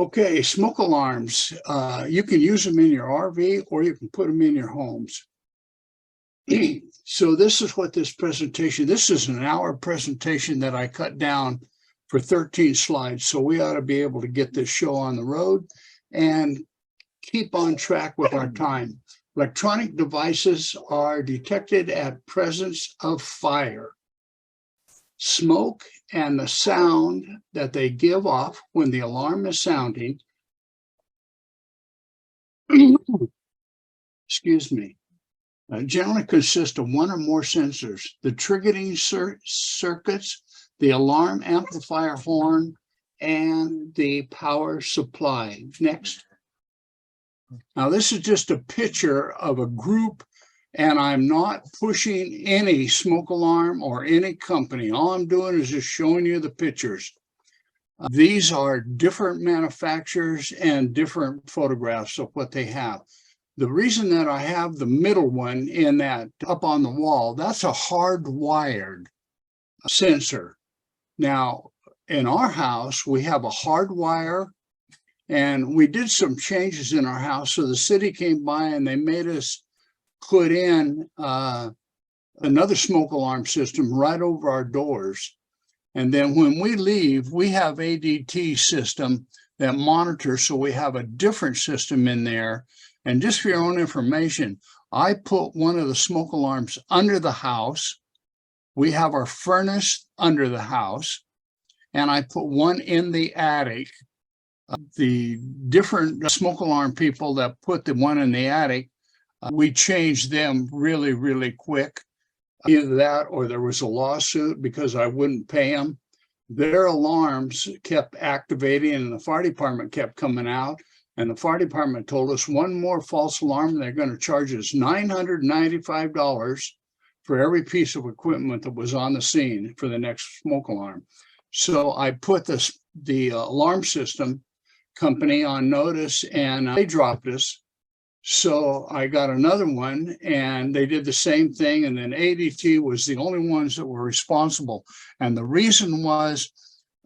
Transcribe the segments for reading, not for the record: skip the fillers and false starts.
Okay, smoke alarms. You can use them in your RV or you can put them in your homes. So this is what this presentation, this is an hour presentation that I cut down for 13 slides. So we ought to be able to get this show on the road and keep on track with our time. Electronic devices are detected at presence of fire. Smoke and the sound that they give off when the alarm is sounding, excuse me, generally consist of one or more sensors: the triggering circuits, the alarm amplifier horn, and the power supply. Next. Now, this is just a picture of a group, and I'm not pushing any smoke alarm or any company. All I'm doing is just showing you the pictures. These are different manufacturers and different photographs of what they have. The reason that I have the middle one in that up on the wall, that's a hardwired sensor. Now, in our house, we have a hard wire, and we did some changes in our house. So the city came by and they made us put in another smoke alarm system right over our doors. And then when we leave, we have ADT system that monitors. So we have a different system in there. And just for your own information, I put one of the smoke alarms under the house. We have our furnace under the house, and I put one in the attic. The different smoke alarm people that put the one in the attic, we changed them really, really quick. Either that or there was a lawsuit because I wouldn't pay them. Their alarms kept activating and the fire department kept coming out. And the fire department told us one more false alarm, they're going to charge us $995 for every piece of equipment that was on the scene for the next smoke alarm. So I put the alarm system company on notice, and they dropped us. So I got another one, and they did the same thing. And then ADT was the only ones that were responsible. And the reason was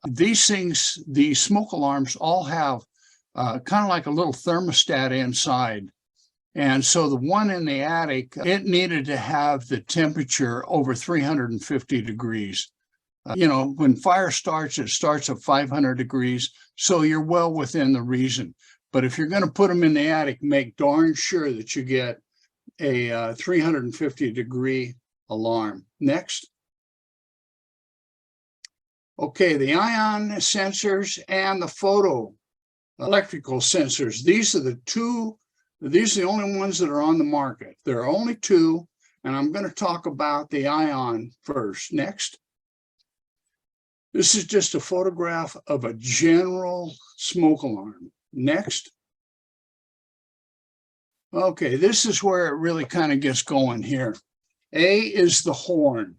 these things, these smoke alarms all have kind of like a little thermostat inside. And so the one in the attic, it needed to have the temperature over 350 degrees. You know, when fire starts, it starts at 500 degrees. So you're well within the reason. But if you're going to put them in the attic, make darn sure that you get a 350 degree alarm. Next. Okay, the ion sensors and the photo electrical sensors. These are the only ones that are on the market. There are only two, and I'm going to talk about the ion first. Next. This is just a photograph of a general smoke alarm. Next. Okay, this is where it really kind of gets going here. A is the horn.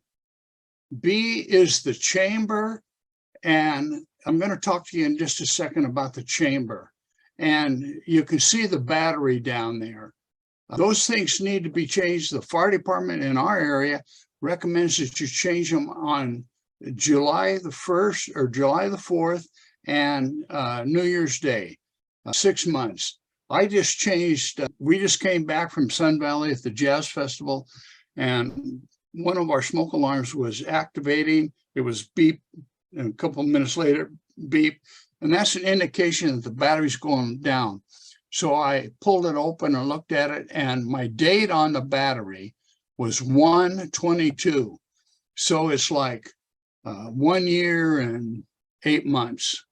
B is the chamber. And I'm going to talk to you in just a second about the chamber. And you can see the battery down there. Those things need to be changed. The fire department in our area recommends that you change them on July the 1st or July the 4th and New Year's Day, 6 months. I just changed, we just came back from Sun Valley at the Jazz Festival, and one of our smoke alarms was activating. It was beep, and a couple of minutes later, beep, and that's an indication that the battery's going down. So I pulled it open and looked at it, and my date on the battery was 1/22. So it's like 1 year and 8 months,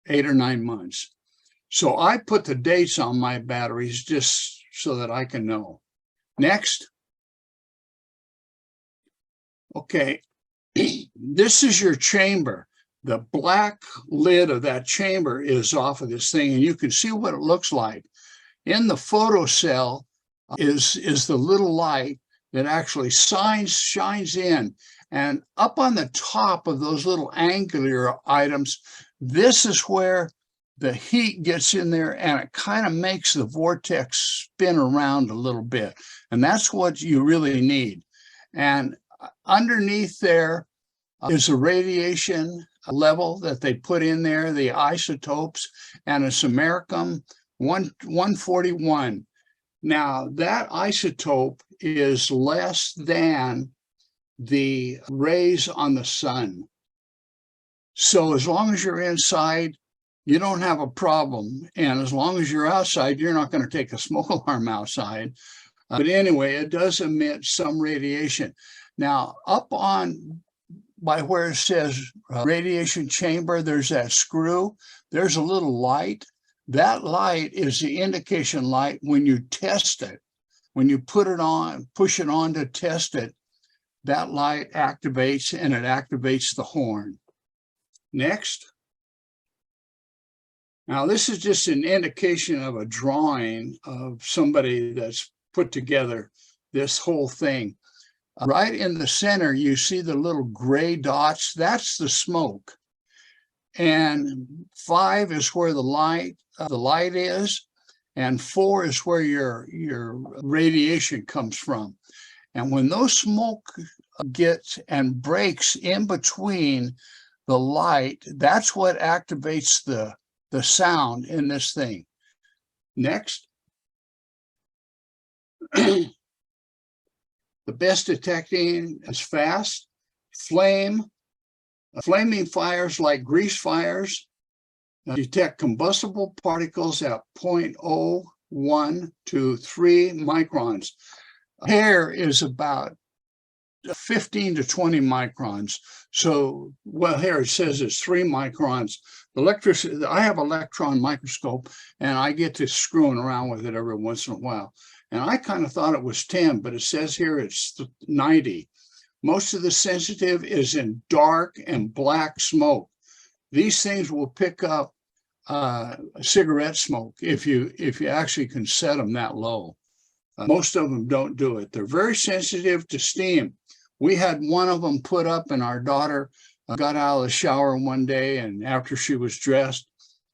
8 or 9 months. So I put the dates on my batteries just so that I can know. Next. Okay, this is your chamber. The black lid of that chamber is off of this thing, and you can see what it looks like. In the photo cell is the little light that actually shines in. And up on the top of those little angular items, this is where the heat gets in there and it kind of makes the vortex spin around a little bit. And that's what you really need. And underneath there is a radiation level that they put in there, the isotopes, and a samarium 141. Now, that isotope is less than the rays on the sun. So as long as you're inside, you don't have a problem. And as long as you're outside, you're not going to take a smoke alarm outside. But anyway, it does emit some radiation. Now, up on by where it says radiation chamber, there's that screw. There's a little light. That light is the indication light when you test it. When you put it on, push it on to test it, that light activates, and it activates the horn. Next. Now, this is just an indication of a drawing of somebody that's put together this whole thing. Right in the center, you see the little gray dots. That's the smoke. And 5 is where the light is, and 4 is where your radiation comes from. And when those smoke gets and breaks in between the light, that's what activates the sound in this thing. Next. The best detecting is fast. Flaming fires like grease fires detect combustible particles at 0.01 to 3 microns. Hair is about 15 to 20 microns. So, well, here it says it's 3 microns. Electricity, I have an electron microscope, and I get to screwing around with it every once in a while. And I kind of thought it was 10, but it says here it's 90. Most of the sensitive is in dark and black smoke. These things will pick up cigarette smoke if you actually can set them that low. Most of them don't do it. They're very sensitive to steam. We had one of them put up, and our daughter got out of the shower one day, and after she was dressed,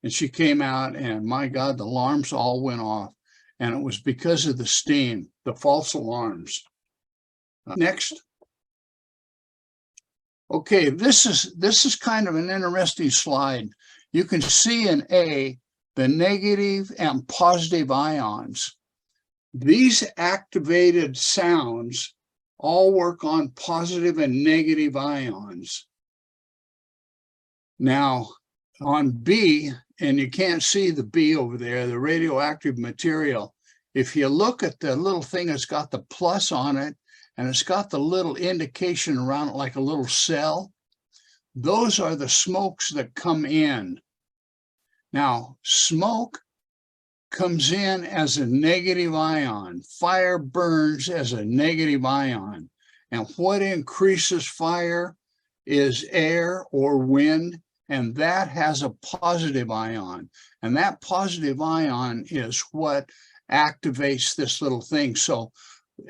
and she came out, and my God, the alarms all went off. And it was because of the steam, the false alarms. Next. Okay, this is kind of an interesting slide. You can see in A, the negative and positive ions. These activated sounds all work on positive and negative ions. Now, on B, and you can't see the B over there, the radioactive material. If you look at the little thing that's got the plus on it, and it's got the little indication around it like a little cell, those are the smokes that come in. Now, smoke comes in as a negative ion. Fire burns as a negative ion. And what increases fire is air or wind, and that has a positive ion. And that positive ion is what activates this little thing. So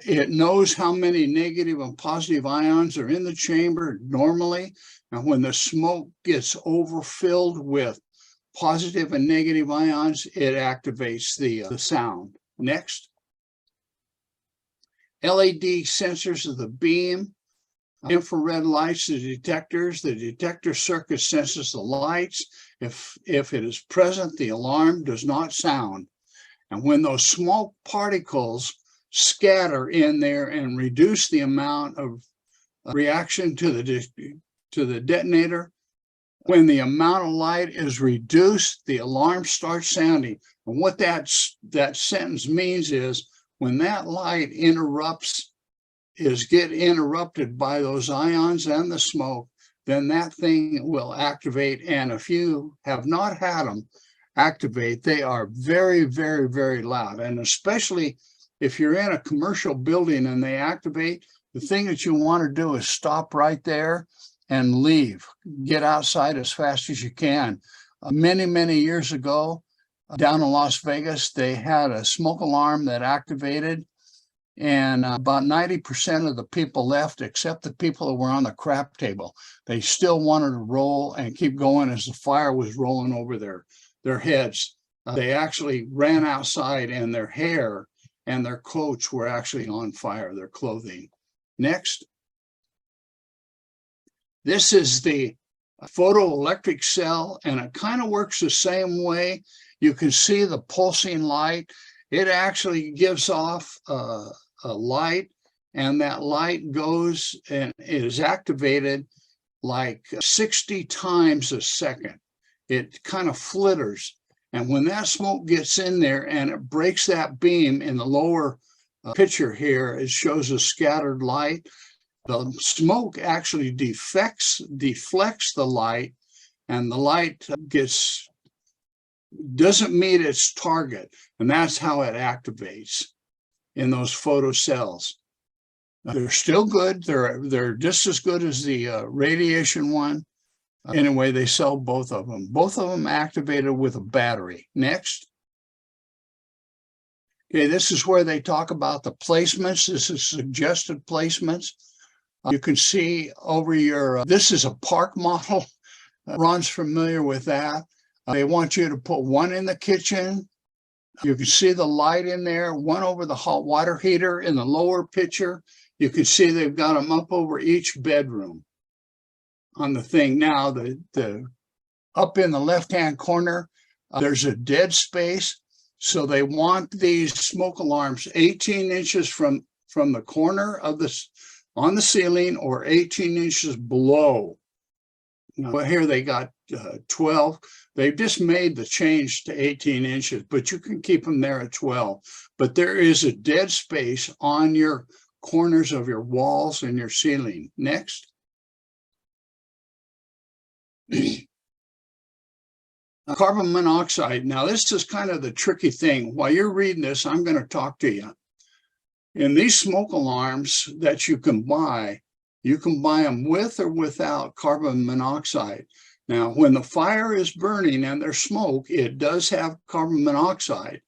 it knows how many negative and positive ions are in the chamber normally. And when the smoke gets overfilled with positive and negative ions, it activates the sound. Next. LED sensors of the beam. Infrared lights, the detectors. The detector circuit senses the lights. If it is present, the alarm does not sound. And when those smoke particles scatter in there and reduce the amount of reaction to the detonator, when the amount of light is reduced, the alarm starts sounding. And what that sentence means is when that light get interrupted by those ions and the smoke, then that thing will activate. And if you have not had them activate, they are very, very, very loud. And especially if you're in a commercial building and they activate, the thing that you want to do is stop right there and leave. Get outside as fast as you can. Many, many years ago, down in Las Vegas, they had a smoke alarm that activated, and about 90% of the people left, except the people that were on the crap table. They still wanted to roll and keep going as the fire was rolling over their heads. They actually ran outside, and their hair and their coats were actually on fire, their clothing. Next. This is the photoelectric cell, and it kind of works the same way. You can see the pulsing light. It actually gives off a light, and that light goes and is activated like 60 times a second. It kind of flitters. And when that smoke gets in there and it breaks that beam in the lower picture here, it shows a scattered light. The smoke actually deflects the light, and the light doesn't meet its target. And that's how it activates in those photocells. They're still good. They're just as good as the radiation one. Anyway, they sell both of them. Both of them activated with a battery. Next. Okay, this is where they talk about the placements. This is suggested placements. You can see over your, this is a park model. Ron's familiar with that. They want you to put one in the kitchen. You can see the light in there, one over the hot water heater in the lower picture. You can see they've got them up over each bedroom on the thing. Now, the up in the left-hand corner, there's a dead space. So they want these smoke alarms 18 inches from the corner of this on the ceiling or 18 inches below. Now, here they got 12. They've just made the change to 18 inches, but you can keep them there at 12. But there is a dead space on your corners of your walls and your ceiling. Next. Carbon monoxide. Now, this is kind of the tricky thing. While you're reading this, I'm going to talk to you. In these smoke alarms that you can buy them with or without carbon monoxide. Now, when the fire is burning and there's smoke, it does have carbon monoxide.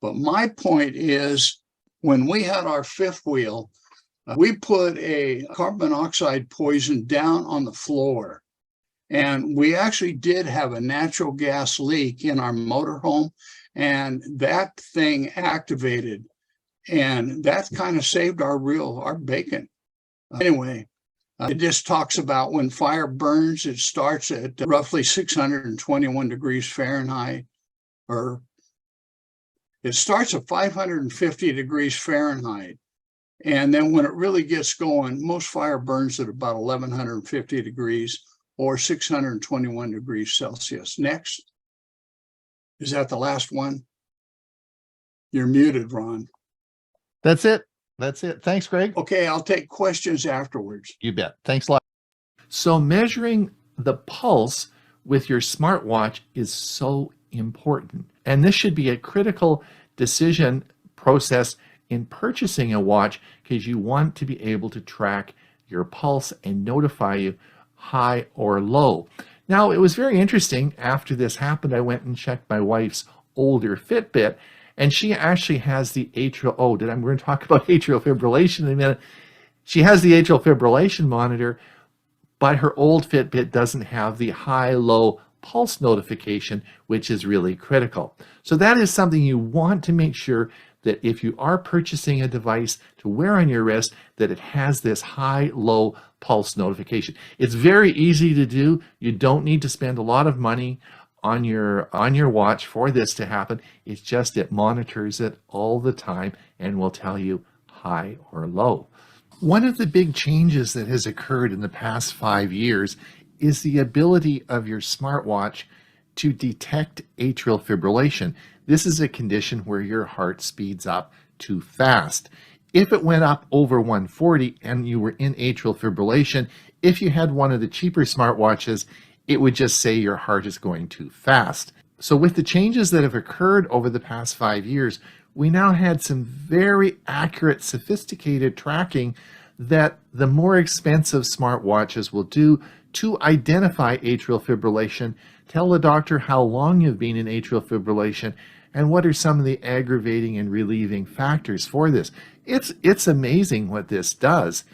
But my point is, when we had our fifth wheel, we put a carbon monoxide poison down on the floor. And we actually did have a natural gas leak in our motorhome, and that thing activated. And that kind of saved our bacon. Anyway, it just talks about when fire burns, it starts at roughly 621 degrees Fahrenheit, or it starts at 550 degrees Fahrenheit. And then when it really gets going, most fire burns at about 1150 degrees or 621 degrees Celsius. Next. Is that the last one? You're muted, Ron. That's it. That's it. Thanks, Greg. Okay, I'll take questions afterwards. You bet. Thanks a lot. So measuring the pulse with your smartwatch is so important. And this should be a critical decision process in purchasing a watch, because you want to be able to track your pulse and notify you high or low. Now, it was very interesting. After this happened, I went and checked my wife's older Fitbit, and she actually has the atrial, we're going to talk about atrial fibrillation in a minute. She has the atrial fibrillation monitor, but her old Fitbit doesn't have the high-low pulse notification, which is really critical. So that is something you want to make sure that if you are purchasing a device to wear on your wrist, that it has this high-low pulse notification. It's very easy to do. You don't need to spend a lot of money on your watch for this to happen. It's just it monitors it all the time and will tell you high or low. One of the big changes that has occurred in the past 5 years is the ability of your smartwatch to detect atrial fibrillation. This is a condition where your heart speeds up too fast. If it went up over 140 and you were in atrial fibrillation, if you had one of the cheaper smartwatches, it would just say your heart is going too fast. So with the changes that have occurred over the past 5 years, we now had some very accurate, sophisticated tracking that the more expensive smartwatches will do to identify atrial fibrillation, tell the doctor how long you've been in atrial fibrillation, and what are some of the aggravating and relieving factors for this. It's amazing what this does.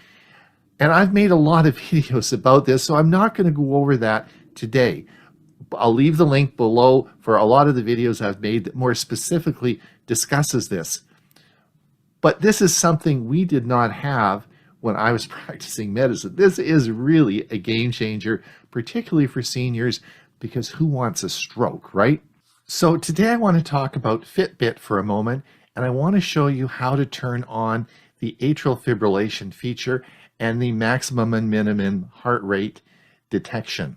And I've made a lot of videos about this, so I'm not going to go over that today. I'll leave the link below for a lot of the videos I've made that more specifically discusses this. But this is something we did not have when I was practicing medicine. This is really a game changer, particularly for seniors, because who wants a stroke, right? So today I want to talk about Fitbit for a moment, and I want to show you how to turn on the atrial fibrillation feature and the maximum and minimum heart rate detection.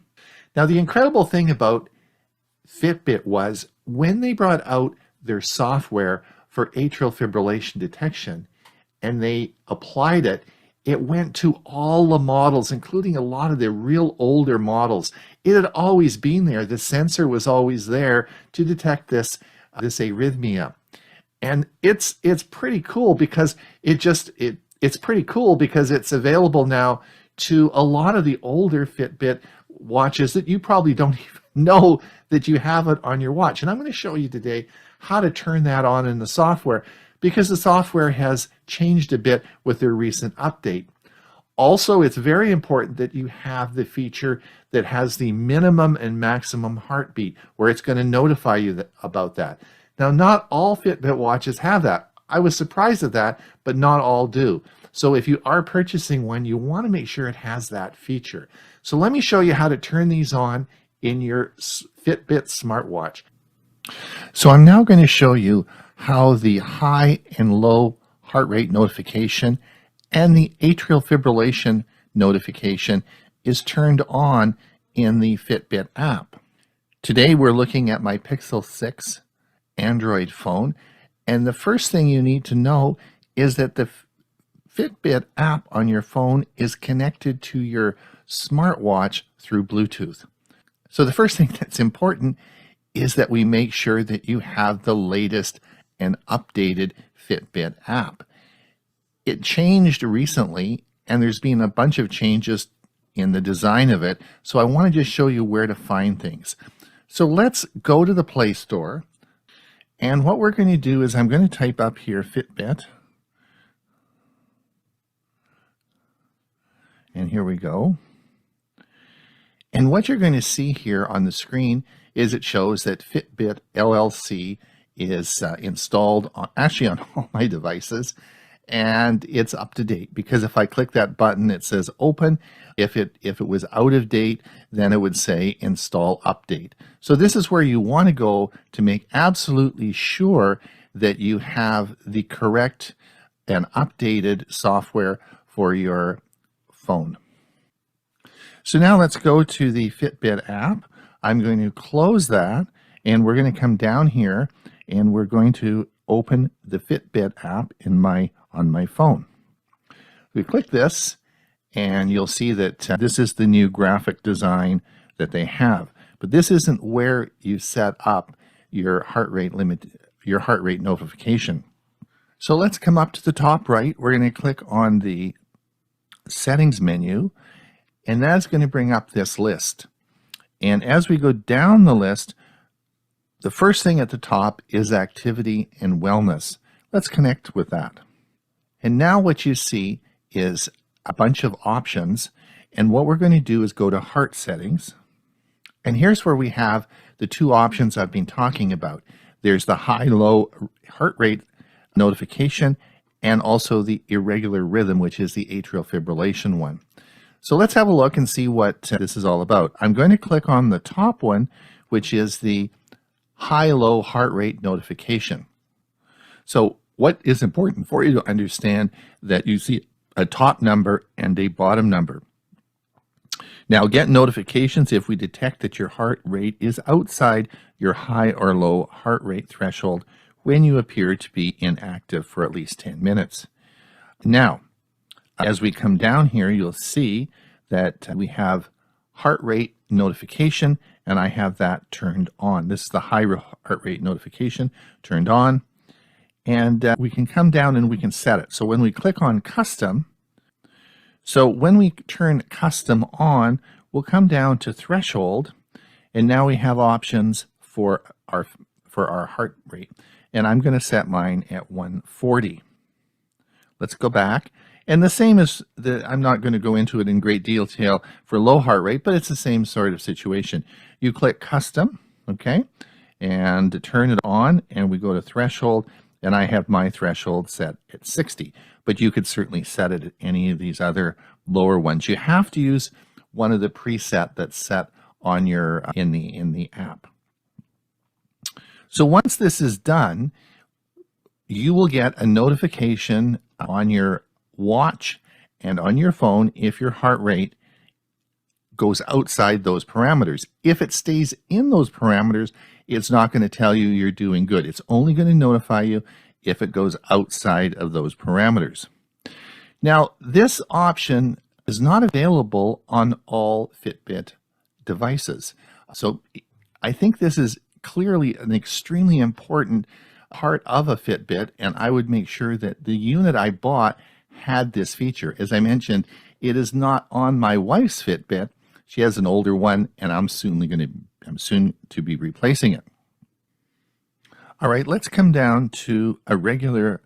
Now, the incredible thing about Fitbit was when they brought out their software for atrial fibrillation detection and they applied it, it went to all the models, including a lot of the real older models. It had always been there. The sensor was always there to detect this arrhythmia. And it's pretty cool because it's pretty cool because it's available now to a lot of the older Fitbit watches that you probably don't even know that you have it on your watch. And I'm going to show you today how to turn that on in the software, because the software has changed a bit with their recent update. Also, it's very important that you have the feature that has the minimum and maximum heartbeat, where it's going to notify you about that. Now, not all Fitbit watches have that. I was surprised at that, but not all do. So if you are purchasing one, you want to make sure it has that feature. So let me show you how to turn these on in your Fitbit smartwatch. So I'm now going to show you how the high and low heart rate notification and the atrial fibrillation notification is turned on in the Fitbit app. Today we're looking at my Pixel 6 Android phone, and the first thing you need to know is that the Fitbit app on your phone is connected to your smartwatch through Bluetooth. So the first thing that's important is that we make sure that you have the latest and updated Fitbit app. It changed recently, and there's been a bunch of changes in the design of it, so I want to just show you where to find things. So let's go to the Play Store, and what we're going to do is I'm going to type up here Fitbit, and here we go. And what you're going to see here on the screen is it shows that Fitbit LLC is installed actually on all my devices, and it's up to date, because if I click that button it says open. If it was out of date, then it would say install update. So this is where you want to go to make absolutely sure that you have the correct and updated software for your phone. So now let's go to the Fitbit app. I'm going to close that, and we're going to come down here and we're going to open the Fitbit app on my phone. We click this and you'll see that this is the new graphic design that they have. But this isn't where you set up your heart rate notification. So let's come up to the top right. We're going to click on the settings menu, and that's going to bring up this list. And as we go down the list, the first thing at the top is activity and wellness. Let's connect with that. And now what you see is a bunch of options. And what we're going to do is go to heart settings. And here's where we have the two options I've been talking about. There's the high-low heart rate notification and also the irregular rhythm, which is the atrial fibrillation one. So let's have a look and see what this is all about. I'm going to click on the top one, which is the high-low heart rate notification. So what is important for you to understand that you see a top number and a bottom number. Now, get notifications if we detect that your heart rate is outside your high or low heart rate threshold when you appear to be inactive for at least 10 minutes. Now, as we come down here, you'll see that we have heart rate notification, and I have that turned on. This is the high heart rate notification turned on. And we can come down and we can set it. So when we click on custom, so when we turn custom on, we'll come down to threshold, and now we have options for our heart rate. And I'm going to set mine at 140. Let's go back. And the same as I'm not going to go into it in great detail for low heart rate, but it's the same sort of situation. You click custom, okay, and turn it on, and we go to threshold, and I have my threshold set at 60. But you could certainly set it at any of these other lower ones. You have to use one of the preset that's set on your in the app. So once this is done, you will get a notification on your watch and on your phone if your heart rate goes outside those parameters. If it stays in those parameters, it's not going to tell you you're doing good. It's only going to notify you if it goes outside of those parameters. Now, this option is not available on all Fitbit devices. So I think this is clearly an extremely important part of a Fitbit, and I would make sure that the unit I bought had this feature. As I mentioned, it is not on my wife's Fitbit. She has an older one, and I'm soon to be replacing it. All right, let's come down to a regular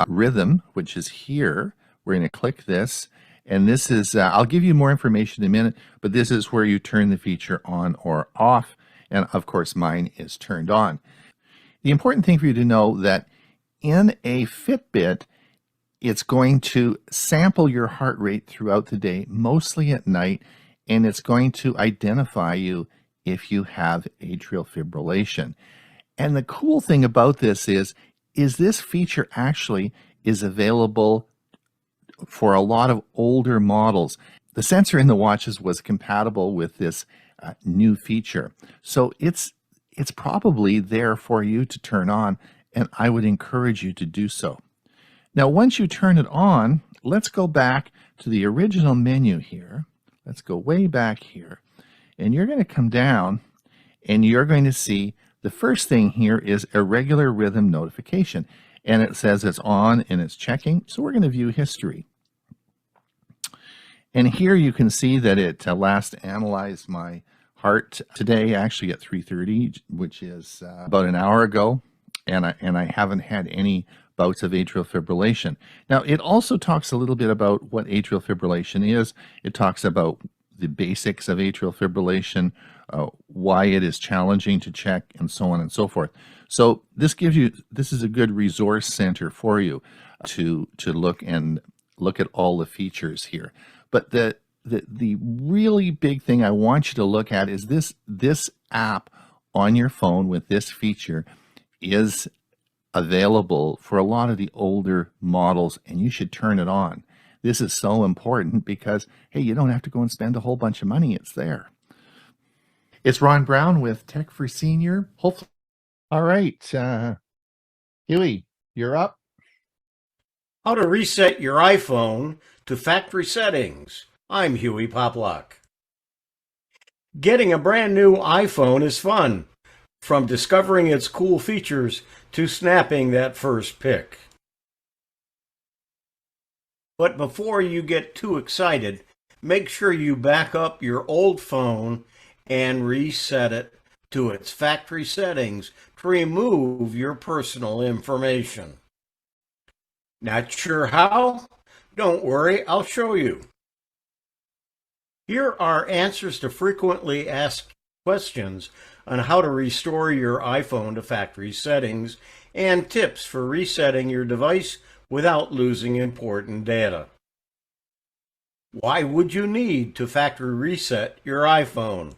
rhythm, which is here. We're going to click this, and this is, I'll give you more information in a minute, but this is where you turn the feature on or off, and of course mine is turned on. The important thing for you to know that in a Fitbit, it's going to sample your heart rate throughout the day, mostly at night, and it's going to identify you if you have atrial fibrillation. And the cool thing about this is this feature actually is available for a lot of older models. The sensor in the watches was compatible with this new feature. So it's probably there for you to turn on, and I would encourage you to do so. Now, once you turn it on, let's go back to the original menu here. Let's go way back here, and you're going to come down, and you're going to see the first thing here is irregular rhythm notification, and it says it's on and it's checking. So we're going to view history. And here you can see that it last analyzed my heart today, actually at 3:30, which is about an hour ago, and I haven't had any bouts of atrial fibrillation. Now, it also talks a little bit about what atrial fibrillation is. It talks about the basics of atrial fibrillation, why it is challenging to check, and so on and so forth. So this is a good resource center for you to look at all the features here. But the really big thing I want you to look at is this app on your phone with this feature is available for a lot of the older models, and you should turn it on. This is so important because, hey, you don't have to go and spend a whole bunch of money. It's there. It's Ron Brown with Tech for Senior. Hopefully. All right, Hewie, you're up. How to reset your iPhone to factory settings. I'm Hewie Poplock. Getting a brand new iPhone is fun, from discovering its cool features to snapping that first pic. But before you get too excited, make sure you back up your old phone and reset it to its factory settings to remove your personal information. Not sure how? Don't worry, I'll show you. Here are answers to frequently asked questions on how to restore your iPhone to factory settings and tips for resetting your device without losing important data. Why would you need to factory reset your iPhone?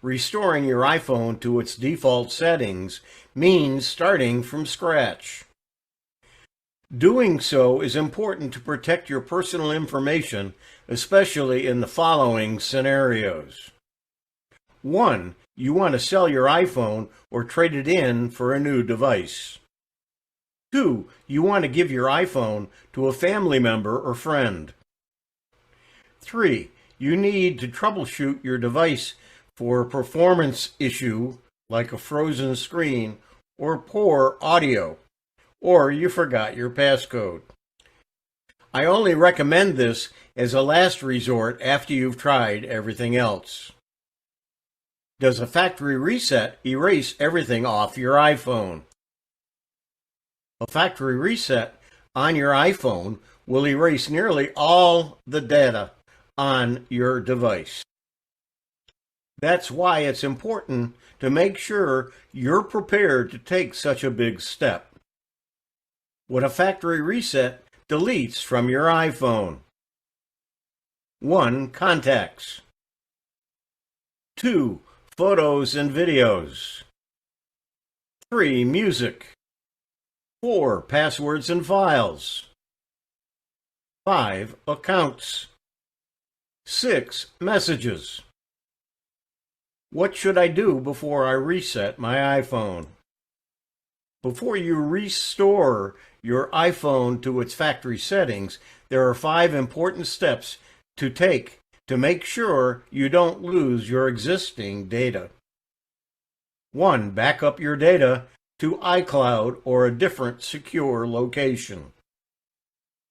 Restoring your iPhone to its default settings means starting from scratch. Doing so is important to protect your personal information, especially in the following scenarios. 1. You want to sell your iPhone or trade it in for a new device. 2. You want to give your iPhone to a family member or friend. 3. You need to troubleshoot your device for a performance issue like a frozen screen or poor audio, or you forgot your passcode. I only recommend this as a last resort after you've tried everything else. Does a factory reset erase everything off your iPhone? A factory reset on your iPhone will erase nearly all the data on your device. That's why it's important to make sure you're prepared to take such a big step. What a factory reset deletes from your iPhone. 1. Contacts. 2. Photos and videos. 3. Music. 4. Passwords and files. 5. Accounts. 6. Messages. What should I do before I reset my iPhone? Before you restore your iPhone to its factory settings, there are 5 important steps to take to make sure you don't lose your existing data. 1. Back up your data to iCloud or a different secure location.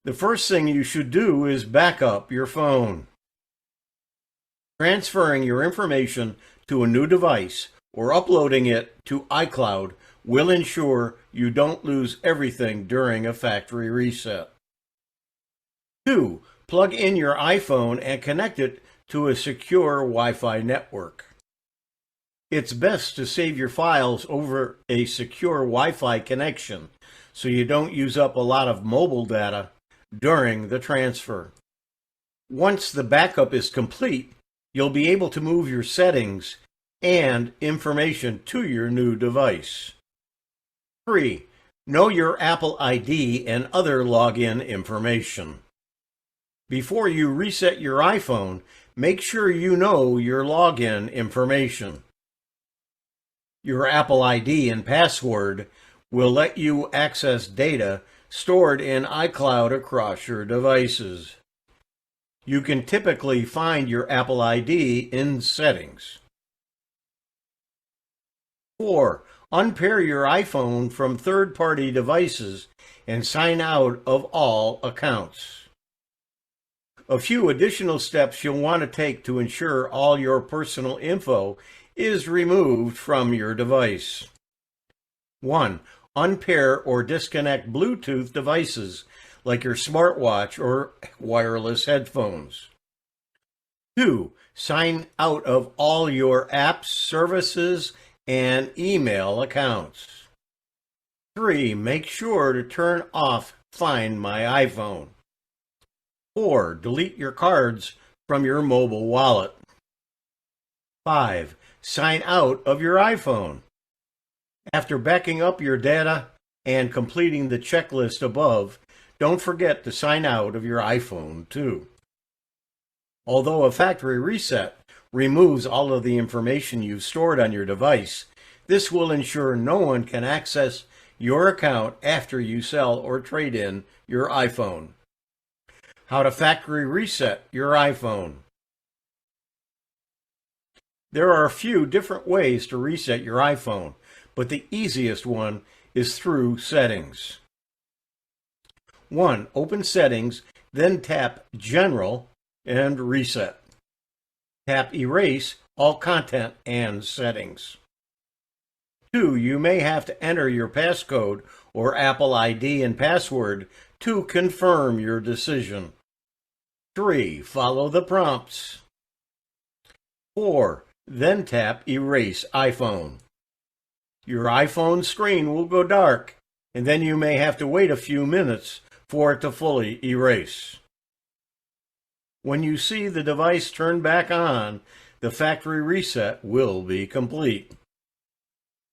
The first thing you should do is back up your phone. Transferring your information to a new device or uploading it to iCloud will ensure you don't lose everything during a factory reset. 2. Plug in your iPhone and connect it to a secure Wi-Fi network. It's best to save your files over a secure Wi-Fi connection so you don't use up a lot of mobile data during the transfer. Once the backup is complete, you'll be able to move your settings and information to your new device. 3. Know your Apple ID and other login information. Before you reset your iPhone, make sure you know your login information. Your Apple ID and password will let you access data stored in iCloud across your devices. You can typically find your Apple ID in Settings. 4. Unpair your iPhone from third-party devices and sign out of all accounts. A few additional steps you'll want to take to ensure all your personal info is removed from your device. 1. Unpair or disconnect Bluetooth devices like your smartwatch or wireless headphones. 2. Sign out of all your apps, services, and email accounts. 3. Make sure to turn off Find My iPhone. 4. Delete your cards from your mobile wallet. 5. Sign out of your iPhone. After backing up your data and completing the checklist above, don't forget to sign out of your iPhone too. Although a factory reset removes all of the information you've stored on your device, this will ensure no one can access your account after you sell or trade in your iPhone. How to factory reset your iPhone. There are a few different ways to reset your iPhone, but the easiest one is through Settings. 1. Open Settings, then tap General and Reset. Tap Erase all content and settings. 2. You may have to enter your passcode or Apple ID and password to confirm your decision. 3. Follow the prompts. 4. Then tap Erase iPhone. Your iPhone screen will go dark, and then you may have to wait a few minutes for it to fully erase. When you see the device turn back on, the factory reset will be complete.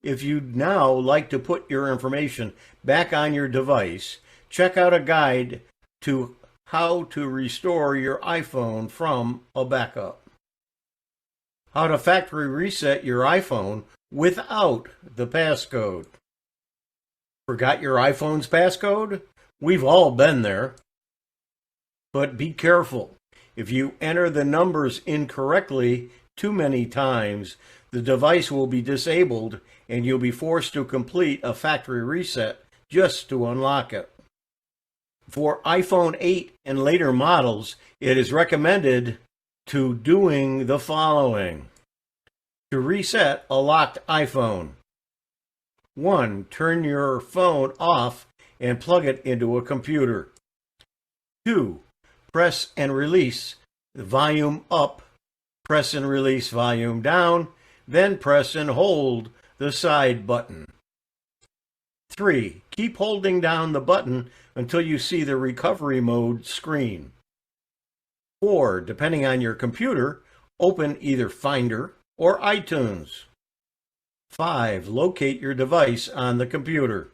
If you'd now like to put your information back on your device, check out a guide to how to restore your iPhone from a backup. How to factory reset your iPhone without the passcode. Forgot your iPhone's passcode? We've all been there. But be careful. If you enter the numbers incorrectly too many times, the device will be disabled and you'll be forced to complete a factory reset just to unlock it. For iPhone 8 and later models, it is recommended to doing the following. To reset a locked iPhone. 1. Turn your phone off and plug it into a computer. 2. Press and release the volume up, press and release volume down, then press and hold the side button. 3. Keep holding down the button until you see the recovery mode screen. 4. Depending on your computer, open either Finder or iTunes. 5. Locate your device on the computer.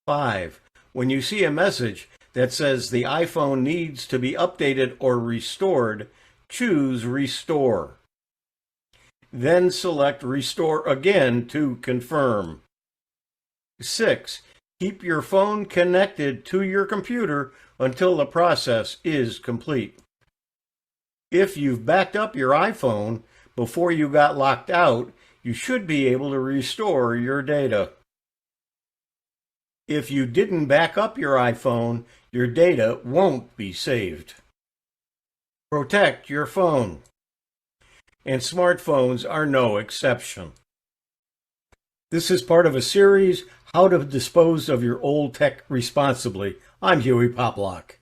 5. When you see a message that says the iPhone needs to be updated or restored, choose Restore. Then select Restore again to confirm. 6. Keep your phone connected to your computer until the process is complete. If you've backed up your iPhone before you got locked out, you should be able to restore your data. If you didn't back up your iPhone, your data won't be saved. Protect your phone. And smartphones are no exception. This is part of a series, How to Dispose of Your Old Tech Responsibly. I'm Hewie Poplock.